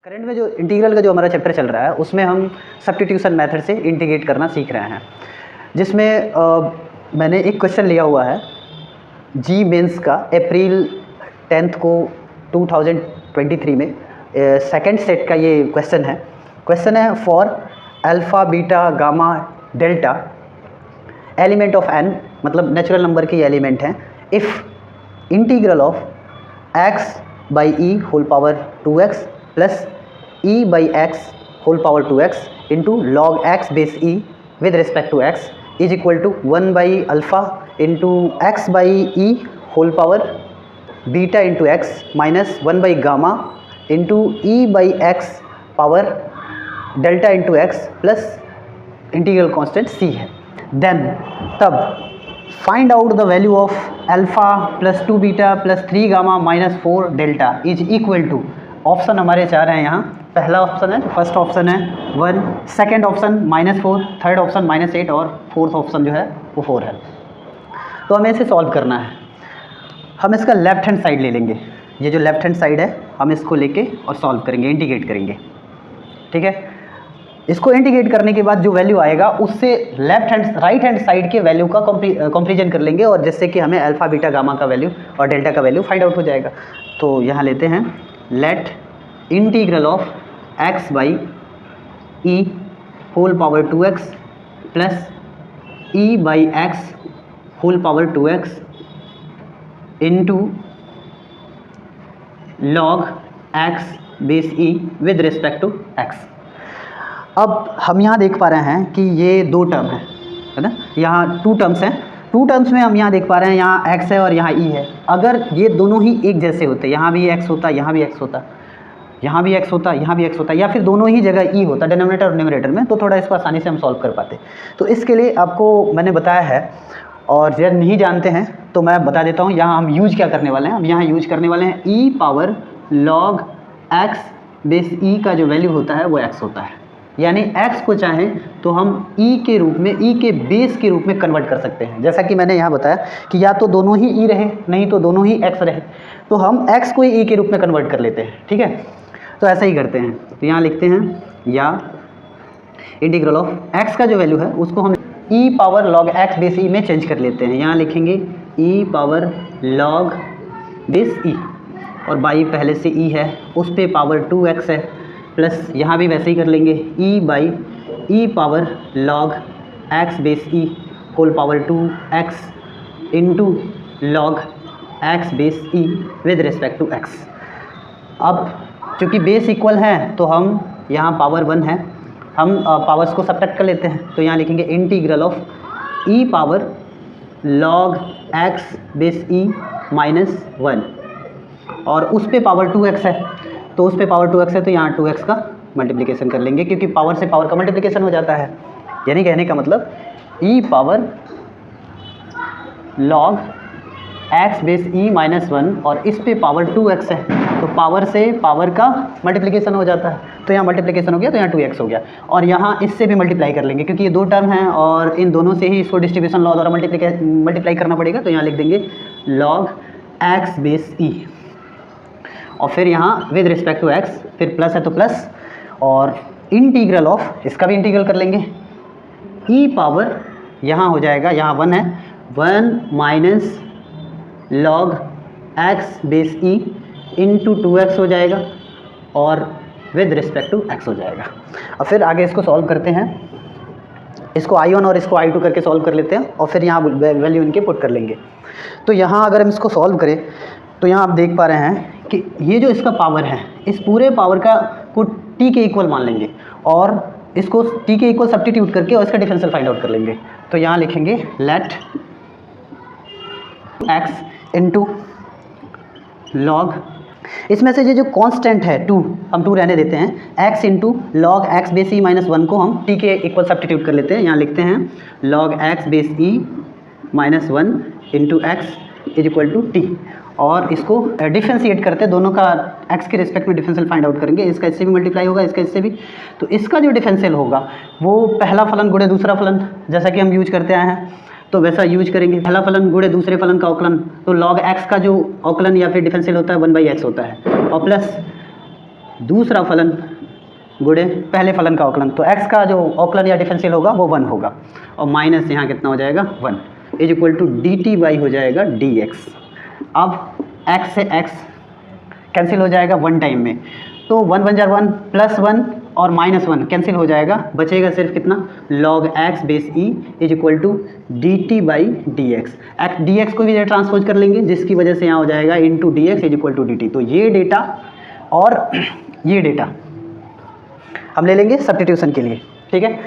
Current में जो integral का जो हमारा चैप्टर चल रहा है उसमें हम सब्स्टिट्यूशन मेथड से इंटीग्रेट करना सीख रहे हैं, जिसमें मैंने एक क्वेश्चन लिया हुआ है जी मेंस का अप्रैल 10 को 2023 में सेकंड सेट का ये क्वेश्चन है for alpha beta gamma delta element of n, मतलब नेचुरल नंबर के एलिमेंट हैं, if integral of x by e whole power 2x plus e by x whole power 2x into log x base e with respect to x is equal to 1 by alpha into x by e whole power beta into x minus 1 by gamma into e by x power delta into x plus integral constant c है। Then तब find out the value of alpha plus 2 beta plus 3 gamma minus 4 delta is equal to, option हमारे चार हैं यहाँ। पहला option है, first option है 1, second option -4, third option -8 और फोर्थ ऑप्शन जो है वो 4 है। तो हमें इसे सॉल्व करना है। हम इसका लेफ्ट हैंड साइड ले लेंगे, ये जो लेफ्ट हैंड साइड है हम इसको लेके और सॉल्व करेंगे, इंटीग्रेट करेंगे, ठीक है। इसको इंटीग्रेट करने के बाद जो वैल्यू आएगा उससे राइट हैंड साइड के वैल्यू का कंपेरिजन कर लेंगे, और जिससे कि हमें अल्फ़ा बीटा गामा का वैल्यू और डेल्टा का वैल्यू फाइंड आउट हो जाएगा। तो यहाँ लेते हैं let integral of x by e whole power 2x plus e by x whole power 2x into log x base e with respect to x। अब हम यहाँ देख पा रहे हैं कि ये दो टर्म है ना, यहाँ 2 टर्म्स हैं। 2 टर्म्स में हम यहाँ देख पा रहे हैं यहाँ x है और यहाँ e है। अगर ये दोनों ही एक जैसे होते, यहाँ भी x होता, यहाँ भी x होता, यहाँ भी x होता, यहाँ भी x होता, या फिर दोनों ही जगह e होता डिनोमिनेटर और न्यूमरेटर में, तो थोड़ा इसको आसानी से हम सॉल्व कर पाते। तो इसके लिए आपको मैंने बताया है, और यदि नहीं जानते हैं तो मैं बता देता हूँ। यहाँ हम यूज क्या करने वाले हैं, हम यहाँ यूज करने वाले हैं e power log x base e का जो वैल्यू होता है वो x होता है। यानी x को चाहें तो हम e के रूप में, e के बेस के रूप में कन्वर्ट कर सकते हैं। जैसा कि मैंने यहाँ बताया कि या तो दोनों ही e रहे, नहीं तो दोनों ही x रहे, तो हम x को ही e के रूप में कन्वर्ट कर लेते हैं, ठीक है। तो ऐसा ही करते हैं। तो यहाँ लिखते हैं या इंटीग्रल ऑफ x का जो वैल्यू है उसको हम e power log x base e में चेंज कर लेते हैं। यहाँ लिखेंगे e power log base e, और बाई पहले से e है, उस पर पावर 2x है, प्लस यहाँ भी वैसे ही कर लेंगे e by e power log x base e whole power 2x into log x base e with respect to x। अब चूँकि बेस इक्वल है तो हम यहाँ पावर 1 है, हम पावर्स को सब्ट्रैक्ट कर लेते हैं। तो यहाँ लिखेंगे integral of e power log x base e minus 1, और उस पे पावर 2x है, तो उस पे पावर 2x है तो यहाँ 2x का मल्टीप्लिकेशन कर लेंगे, क्योंकि पावर से पावर का मल्टीप्लिकेशन हो जाता है। यानी कहने का मतलब e power log x base e minus 1, और इस पे पावर 2x है, तो पावर से पावर का मल्टीप्लिकेशन हो जाता है। तो यहाँ मल्टीप्लिकेशन हो गया तो यहाँ 2x हो गया, और यहाँ इससे भी मल्टीप्लाई कर लेंगे, क्योंकि ये 2 टर्म हैं और इन दोनों से ही इसको डिस्ट्रीब्यूशन लॉ द्वारा मल्टीप्लाई करना पड़ेगा। तो यहाँ लिख देंगे log x बेस e, और फिर यहाँ विद रिस्पेक्ट टू x, फिर प्लस है तो प्लस, और इंटीग्रल ऑफ इसका भी इंटीग्रल कर लेंगे e पावर, यहाँ हो जाएगा, यहाँ 1 है, 1 minus log x base e into 2x हो जाएगा, और विद रिस्पेक्ट टू x हो जाएगा। अब फिर आगे इसको सॉल्व करते हैं, इसको i1 और इसको i2 करके सॉल्व कर लेते हैं, और फिर यहाँ वैल्यू इनके पुट कर लेंगे। तो यहाँ अगर हम इसको सॉल्व करें तो यहाँ आप देख पा रहे हैं कि ये जो इसका पावर है, इस पूरे पावर का को t के इक्वल मान लेंगे, और इसको t के इक्वल सब्स्टिट्यूट करके और इसका डिफरेंशियल फाइंड आउट कर लेंगे। तो यहाँ लिखेंगे लेट x इंटू लॉग, इसमें से ये जो कांस्टेंट है 2, हम 2 रहने देते हैं, x into log x base e minus 1 को हम t के इक्वल सब्स्टिट्यूट कर लेते हैं। यहाँ लिखते हैं log x base e minus 1 into x is equal to t, और इसको डिफ्रेंशिएट करते हैं, दोनों का x के रिस्पेक्ट में डिफरेंशियल फाइंड आउट करेंगे। इसका इससे भी मल्टीप्लाई होगा, इसका इससे भी, तो इसका जो डिफरेंशियल होगा वो पहला फलन गुणे दूसरा फलन, जैसा कि हम यूज करते आए हैं, तो वैसा यूज करेंगे। पहला फलन गुणे दूसरे फलन का अवकलन, तो log x का जो अवकलन या फिर डिफरेंशियल होता है 1/x होता है, और प्लस दूसरा फलन गुणे पहले फलन का अवकलन, तो x का जो अवकलन या डिफरेंशियल होगा वो 1 होगा, और माइनस यहाँ कितना हो जाएगा 1 is equal to dt by हो जाएगा dx। अब x से x कैंसिल हो जाएगा 1 टाइम में, तो 1 1 जार 1 प्लस 1 और माइनस 1 कैंसिल हो जाएगा, बचेगा सिर्फ कितना log x base e is equal to dt by dx। dx को भी इधर ट्रांसपोज कर लेंगे, जिसकी वजह से यहाँ हो जाएगा into d x is equal to dt। तो ये डेटा और ये डेटा हम ले लेंगे सब्स्टिट्यूशन के लिए, ठीक है।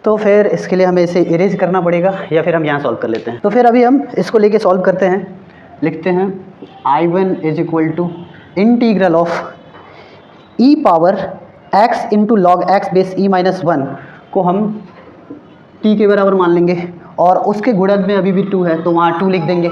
तो फिर इसके लिए हमें इसे इरेज करना पड़ेगा, या फिर हम यहाँ सॉल्व कर लेते हैं। तो फिर अभी हम इसको लेके सॉल्व करते हैं, लिखते हैं I1 is equal to integral of e power x into log x base e minus 1 को हम t के बराबर मान लेंगे, और उसके गुणज में अभी भी 2 है तो वहाँ 2 लिख देंगे,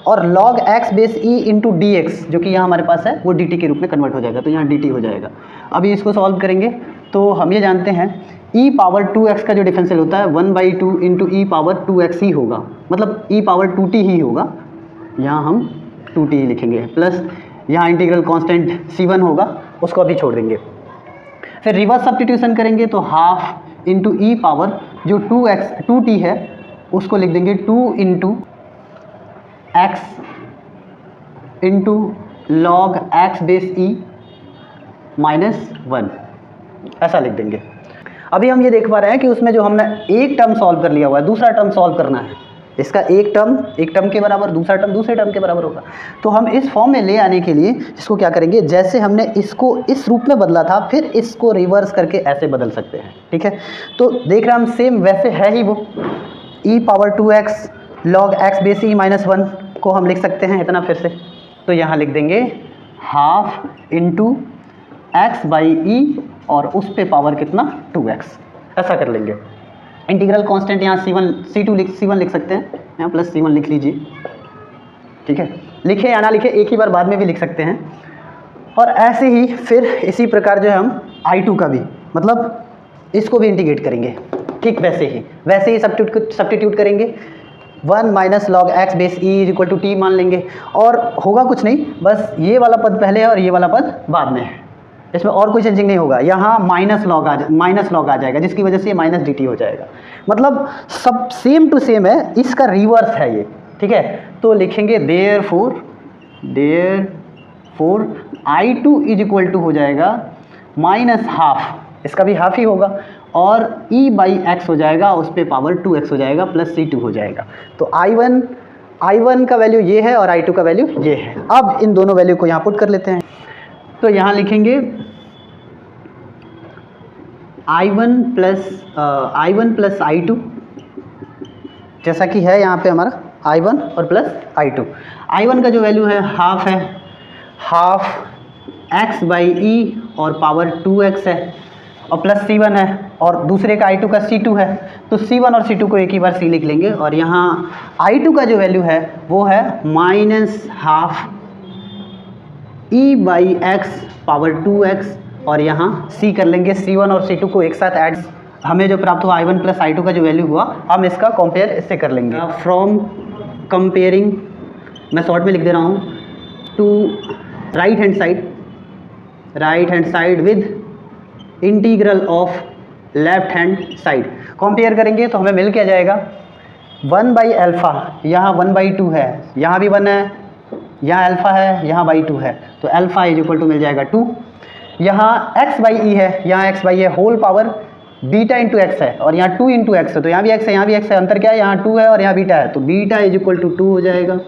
और log x base e into d x जो कि यहाँ हमारे पास है वो dt के रूप में कन्वर्ट हो जाएगा, तो यहाँ dt हो जाएगा। अभी इसको सॉल्व करेंगे तो हम ये जानते हैं e पावर 2x का जो डिफरेंशियल होता है 1/2 इंटू ई पावर 2x ही होगा, मतलब e पावर 2t ही होगा, यहाँ हम 2t ही लिखेंगे, प्लस यहाँ इंटीग्रल कांस्टेंट c1 होगा, उसको अभी छोड़ देंगे। फिर रिवर्स सब्स्टिट्यूशन करेंगे तो हाफ इंटू ई पावर जो 2t है उसको लिख देंगे 2 into x into log x base e minus 1, ऐसा लिख देंगे। अभी हम ये देख पा रहे हैं कि उसमें जो हमने एक टर्म सॉल्व कर लिया हुआ है, दूसरा टर्म सॉल्व करना है, इसका एक टर्म के बराबर, दूसरा टर्म दूसरे टर्म के बराबर होगा। तो हम इस फॉर्म में ले आने के लिए इसको क्या करेंगे, जैसे हमने इसको इस रूप में बदला था फिर इसको रिवर्स करके ऐसे बदल सकते हैं, ठीक है। तो देख रहे हैं हम सेम वैसे है ही वो, e power 2x log x base e minus 1 को हम लिख सकते हैं इतना फिर से, तो यहाँ लिख देंगे हाफ इंटू एक्स बाई ई और उस पे पावर कितना 2x, ऐसा कर लेंगे। इंटीग्रल कांस्टेंट यहाँ c1 लिख सकते हैं, यहाँ प्लस c1 लिख लीजिए, ठीक है। लिखे या ना लिखे एक ही बार बाद में भी लिख सकते हैं। और ऐसे ही फिर इसी प्रकार जो है हम I2 का भी, मतलब इसको भी इंटीग्रेट करेंगे, ठीक वैसे ही सब्स्टिट्यूट करेंगे। 1 minus log x base e is equal to t मान लेंगे, और होगा कुछ नहीं, बस ये वाला पद पहले है और ये वाला पद बाद में है, इसमें और कोई चेंजिंग नहीं होगा। यहाँ माइनस लॉग आ जाएगा, जिसकी वजह से ये माइनस डी टी हो जाएगा, मतलब सब सेम टू सेम है, इसका रिवर्स है ये, ठीक है। तो लिखेंगे therefore I2 is equal to हो जाएगा माइनस हाफ, इसका भी हाफ ही होगा, और e बाई एक्स हो जाएगा, उस पर पावर 2x हो जाएगा, प्लस c2 हो जाएगा। तो I1 का वैल्यू ये है और I2 का वैल्यू ये है। अब इन दोनों वैल्यू को यहाँ पुट कर लेते हैं, तो यहाँ लिखेंगे I1 प्लस I2, जैसा कि है यहाँ पे हमारा I1 और प्लस I2। I1 का जो वैल्यू है हाफ x बाई ई और पावर 2x है, और प्लस c1 है, और दूसरे का I2 का c2 है, तो c1 और c2 को एक ही बार c लिख लेंगे, और यहाँ I2 का जो वैल्यू है वो है minus half e by x power 2x, और यहाँ c कर लेंगे, c1 और c2 को एक साथ ऐड, हमें जो प्राप्त हुआ I1 प्लस I2 का जो वैल्यू हुआ हम इसका कंपेयर इससे कर लेंगे। फ्रॉम कंपेयरिंग, मैं शॉर्ट में लिख दे रहा हूँ, to right hand side with integral of left hand side compare करेंगे तो हमें मिल क्या जाएगा, 1 बाई अल्फ़ा, यहाँ 1/2 है, यहाँ भी 1 है, यहाँ अल्फ़ा है, यहाँ बाई 2 है, तो अल्फ़ा इज इक्वल टू मिल जाएगा 2। यहाँ x बाई ई है, यहाँ x बाई है whole power beta into x है, और यहाँ 2 इंटू एक्स है, तो यहाँ भी x है यहाँ भी x है, अंतर क्या है, यहाँ 2 है और यहाँ बीटा है, तो बीटा इज इक्वल टू 2 हो जाएगा।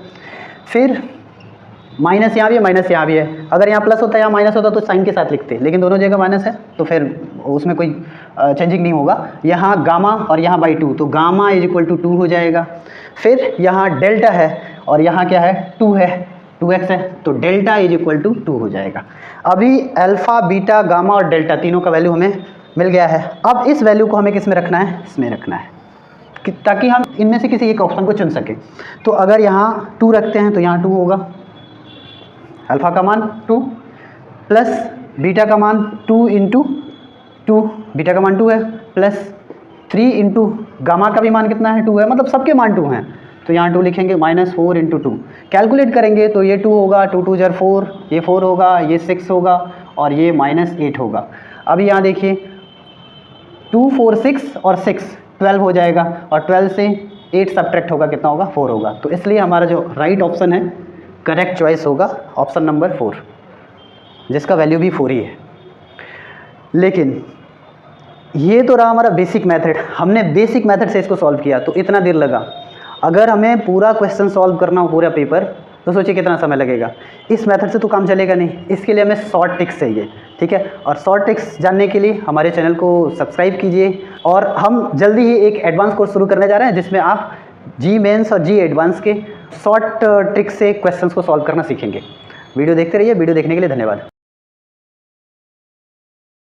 फिर माइनस यहाँ भी है, माइनस यहाँ भी है, अगर यहाँ प्लस होता है यहाँ माइनस होता तो साइन के साथ लिखते, लेकिन दोनों जगह माइनस है तो फिर उसमें कोई चेंजिंग नहीं होगा। यहाँ गामा और यहाँ बाई 2, तो गामा इज इक्वल टू 2 हो जाएगा। फिर यहाँ डेल्टा है और यहाँ क्या है 2 है, 2x है, तो डेल्टा इज इक्वल टू 2 हो जाएगा। अभी अल्फ़ा बीटा गामा और डेल्टा तीनों का वैल्यू हमें मिल गया है। अब इस वैल्यू को हमें किस में रखना है, इसमें रखना है, ताकि हम इनमें से किसी एक ऑप्शन को चुन सकें। तो अगर यहाँ 2 रखते हैं तो यहाँ 2 होगा, अल्फ़ा का मान 2 प्लस बीटा का मान 2 इंटू 2, बीटा का मान 2 है, प्लस 3 इंटू गामा का भी मान कितना है 2 है, मतलब सबके मान 2 हैं, तो यहाँ 2 लिखेंगे, माइनस 4 इंटू 2 कैलकुलेट करेंगे तो ये 2 होगा, 2 2 जार 4, ये 4 होगा, ये 6 होगा, और ये -8 होगा। अब यहाँ देखिए 2 4 6 और 6 12 हो जाएगा, और 12 से 8 सब्ट्रैक्ट होगा, कितना होगा 4 होगा। तो इसलिए हमारा जो राइट ऑप्शन है, करेक्ट चॉइस होगा ऑप्शन नंबर 4, जिसका वैल्यू भी 4 ही है। लेकिन ये तो रहा हमारा बेसिक मेथड, हमने बेसिक मेथड से इसको सॉल्व किया तो इतना देर लगा। अगर हमें पूरा क्वेश्चन सॉल्व करना हो, पूरा पेपर, तो सोचिए कितना समय लगेगा। इस मेथड से तो काम चलेगा नहीं, इसके लिए हमें शॉर्ट ट्रिक्स चाहिए, ठीक है। और शॉर्ट ट्रिक्स जानने के लिए हमारे चैनल को सब्सक्राइब कीजिए, और हम जल्दी ही एक एडवांस कोर्स शुरू करने जा रहे हैं जिसमें आप जी मेंस और जी एडवांस के शॉर्ट ट्रिक्स से क्वेश्चंस को सॉल्व करना सीखेंगे। वीडियो देखते रहिए, वीडियो देखने के लिए धन्यवाद।